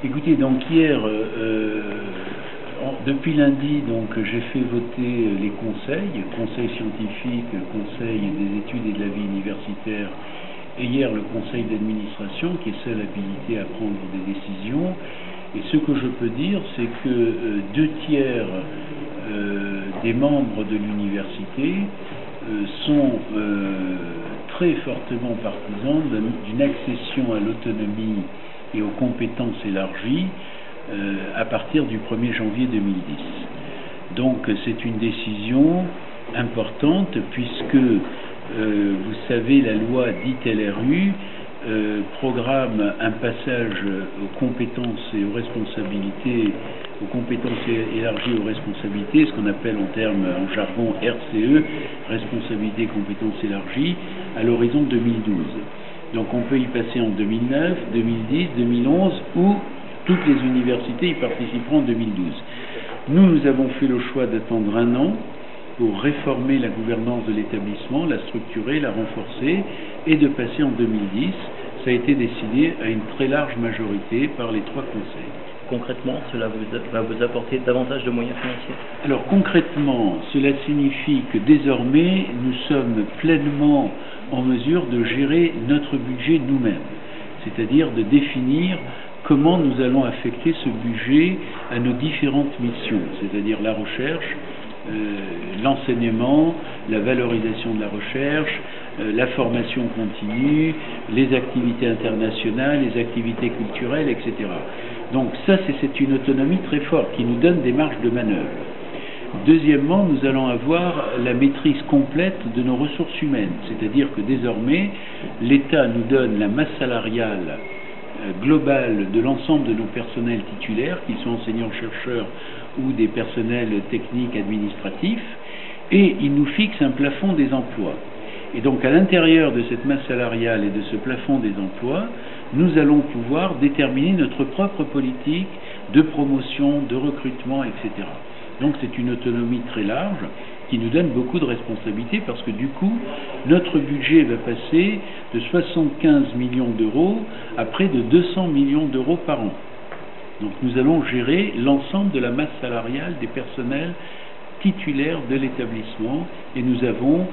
Écoutez, donc hier, depuis lundi, donc j'ai fait voter les conseils scientifiques, conseil des études et de la vie universitaire, et hier le conseil d'administration qui est seul habilité à prendre des décisions. Et ce que je peux dire, c'est que 2/3 des membres de l'université sont très fortement partisans d'une accession à l'autonomie et aux compétences élargies à partir du 1er janvier 2010. Donc c'est une décision importante puisque, vous savez, la loi dite LRU programme un passage aux compétences et aux responsabilités, aux compétences élargies aux responsabilités, ce qu'on appelle en jargon RCE, responsabilité et compétences élargies, à l'horizon 2012. Donc on peut y passer en 2009, 2010, 2011 ou toutes les universités y participeront en 2012. Nous avons fait le choix d'attendre un an pour réformer la gouvernance de l'établissement, la structurer, la renforcer et de passer en 2010. Ça a été décidé à une très large majorité par les 3 conseils. Concrètement, cela va vous apporter davantage de moyens financiers? Alors concrètement, cela signifie que désormais nous sommes pleinement en mesure de gérer notre budget nous-mêmes, c'est-à-dire de définir comment nous allons affecter ce budget à nos différentes missions, c'est-à-dire la recherche, l'enseignement, la valorisation de la recherche, la formation continue, les activités internationales, les activités culturelles, etc. Donc ça, c'est une autonomie très forte qui nous donne des marges de manœuvre. Deuxièmement, nous allons avoir la maîtrise complète de nos ressources humaines, c'est-à-dire que désormais, l'État nous donne la masse salariale globale de l'ensemble de nos personnels titulaires, qu'ils soient enseignants-chercheurs ou des personnels techniques administratifs, et il nous fixe un plafond des emplois. Et donc à l'intérieur de cette masse salariale et de ce plafond des emplois, nous allons pouvoir déterminer notre propre politique de promotion, de recrutement, etc. Donc c'est une autonomie très large qui nous donne beaucoup de responsabilités parce que du coup, notre budget va passer de 75 millions d'euros à près de 200 millions d'euros par an. Donc nous allons gérer l'ensemble de la masse salariale des personnels titulaires de l'établissement et nous avons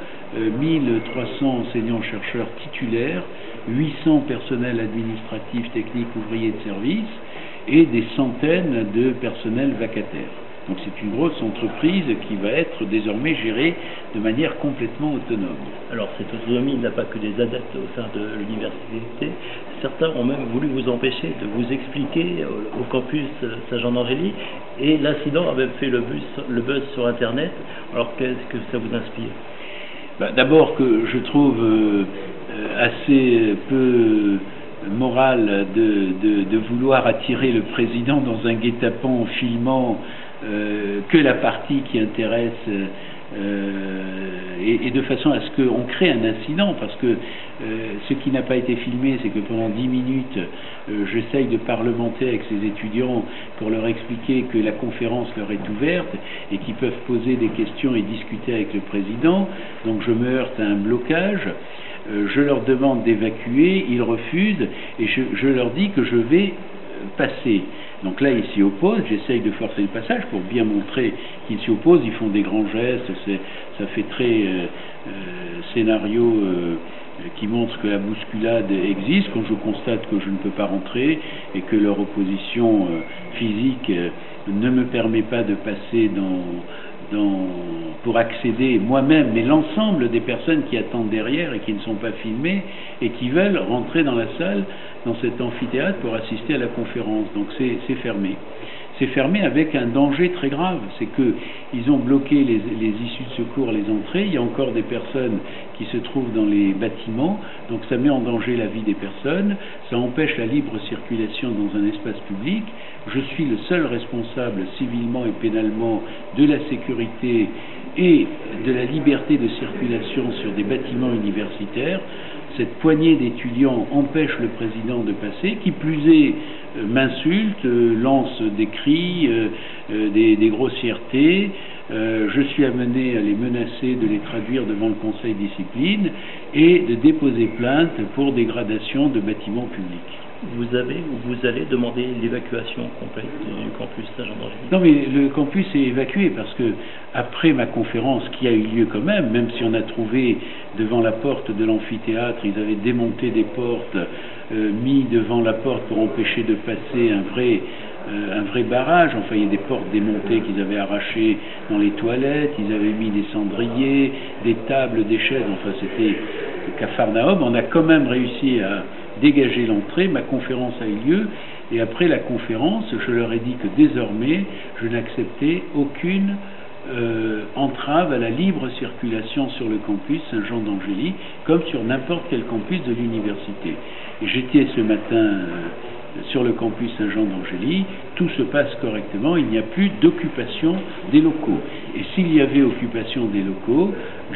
1300 enseignants-chercheurs titulaires, 800 personnels administratifs, techniques, ouvriers de service et des centaines de personnels vacataires. Donc c'est une grosse entreprise qui va être désormais gérée de manière complètement autonome. Alors cette autonomie n'a pas que des adeptes au sein de l'université. Certains ont même voulu vous empêcher de vous expliquer au campus Saint-Jean-d'Angély et l'incident a même fait le buzz sur Internet. Alors qu'est-ce que ça vous inspire? D'abord que je trouve assez peu moral de vouloir attirer le président dans un guet-apens en filmant que la partie qui intéresse et de façon à ce qu'on crée un incident, parce que ce qui n'a pas été filmé, c'est que pendant 10 minutes, j'essaye de parlementer avec ces étudiants pour leur expliquer que la conférence leur est ouverte et qu'ils peuvent poser des questions et discuter avec le président. Donc je me heurte à un blocage. Je leur demande d'évacuer, ils refusent et je leur dis que je vais passer. Donc là, ils s'y opposent, j'essaye de forcer le passage pour bien montrer qu'ils s'y opposent, ils font des grands gestes, ça fait très scénario qui montre que la bousculade existe, quand je constate que je ne peux pas rentrer et que leur opposition physique ne me permet pas de passer pour accéder moi-même, mais l'ensemble des personnes qui attendent derrière et qui ne sont pas filmées et qui veulent rentrer dans la salle, dans cet amphithéâtre pour assister à la conférence. Donc c'est fermé. C'est fermé avec un danger très grave, c'est qu'ils ont bloqué les issues de secours, les entrées, il y a encore des personnes qui se trouvent dans les bâtiments, donc ça met en danger la vie des personnes, ça empêche la libre circulation dans un espace public. Je suis le seul responsable civilement et pénalement de la sécurité et de la liberté de circulation sur des bâtiments universitaires. Cette poignée d'étudiants empêche le président de passer, qui plus est m'insulte, lance des cris, des grossièretés. Je suis amené à les menacer de les traduire devant le conseil discipline et de déposer plainte pour dégradation de bâtiments publics. vous avez ou vous allez demander l'évacuation complète du campus Saint-Jean-d'Angély? Non, mais le campus est évacué parce que après ma conférence qui a eu lieu quand même si on a trouvé devant la porte de l'amphithéâtre, ils avaient démonté des portes, mis devant la porte pour empêcher de passer un vrai barrage. Enfin, il y a des portes démontées qu'ils avaient arrachées dans les toilettes, ils avaient mis des cendriers, des tables, des chaises. Enfin, c'était Capharnaüm. On a quand même réussi à dégager l'entrée. Ma conférence a eu lieu et après la conférence, je leur ai dit que désormais, je n'acceptais aucune entrave à la libre circulation sur le campus Saint-Jean-d'Angély, comme sur n'importe quel campus de l'université. Et j'étais ce matin sur le campus Saint-Jean-d'Angély, tout se passe correctement, il n'y a plus d'occupation des locaux. Et s'il y avait occupation des locaux,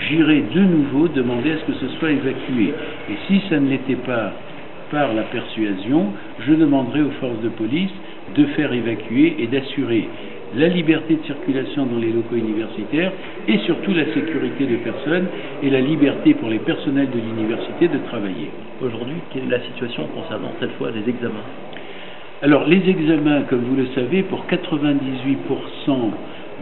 j'irais de nouveau demander à ce que ce soit évacué. Et si ça ne l'était pas par la persuasion, je demanderai aux forces de police de faire évacuer et d'assurer la liberté de circulation dans les locaux universitaires et surtout la sécurité de personnes et la liberté pour les personnels de l'université de travailler. Aujourd'hui, quelle est la situation concernant cette fois les examens? Alors, les examens, comme vous le savez, pour 98%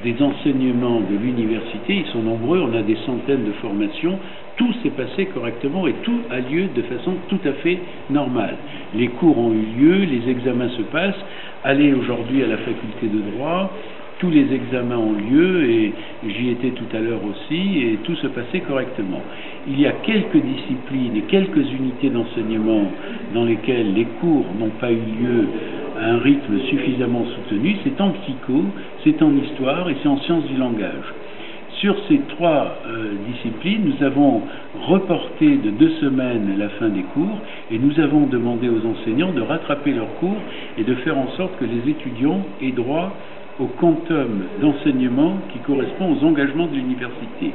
des enseignements de l'université, ils sont nombreux, on a des centaines de formations, tout s'est passé correctement et tout a lieu de façon tout à fait normale. Les cours ont eu lieu, les examens se passent. Allez aujourd'hui à la faculté de droit, tous les examens ont lieu et j'y étais tout à l'heure aussi et tout se passait correctement. Il y a quelques disciplines et quelques unités d'enseignement dans lesquelles les cours n'ont pas eu lieu à un rythme suffisamment soutenu. C'est en psycho, c'est en histoire et c'est en sciences du langage. Sur ces trois disciplines, nous avons reporté de 2 semaines la fin des cours et nous avons demandé aux enseignants de rattraper leurs cours et de faire en sorte que les étudiants aient droit au quantum d'enseignement qui correspond aux engagements de l'université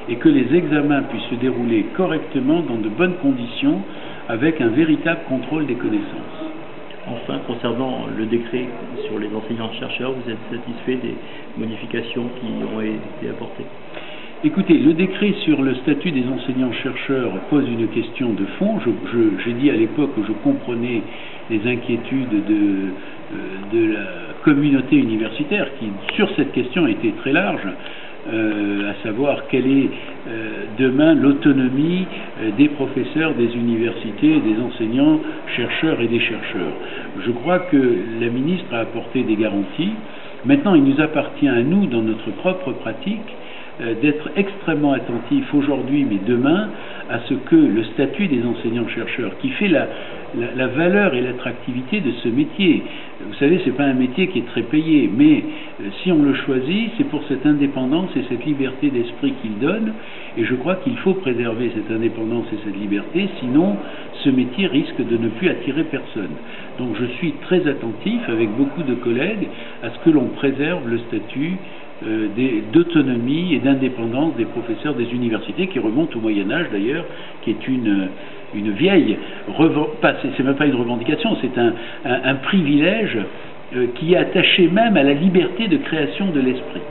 et que les examens puissent se dérouler correctement dans de bonnes conditions avec un véritable contrôle des connaissances. Enfin, concernant le décret sur les enseignants-chercheurs, vous êtes satisfait des modifications qui ont été apportées? Écoutez, le décret sur le statut des enseignants-chercheurs pose une question de fond. J'ai dit à l'époque que je comprenais les inquiétudes de la communauté universitaire qui, sur cette question, était très large. À savoir quelle est demain l'autonomie des professeurs des universités, des enseignants, chercheurs et des chercheurs. Je crois que la ministre a apporté des garanties. Maintenant, il nous appartient à nous, dans notre propre pratique, d'être extrêmement attentifs aujourd'hui, mais demain, à ce que le statut des enseignants-chercheurs, qui fait la valeur et l'attractivité de ce métier. Vous savez, c'est pas un métier qui est très payé, mais si on le choisit, c'est pour cette indépendance et cette liberté d'esprit qu'il donne, et je crois qu'il faut préserver cette indépendance et cette liberté, sinon ce métier risque de ne plus attirer personne. Donc je suis très attentif, avec beaucoup de collègues, à ce que l'on préserve le statut d'autonomie et d'indépendance des professeurs des universités, qui remonte au Moyen-Âge d'ailleurs, qui est une vieille, c'est même pas une revendication, c'est un privilège qui est attaché même à la liberté de création de l'esprit.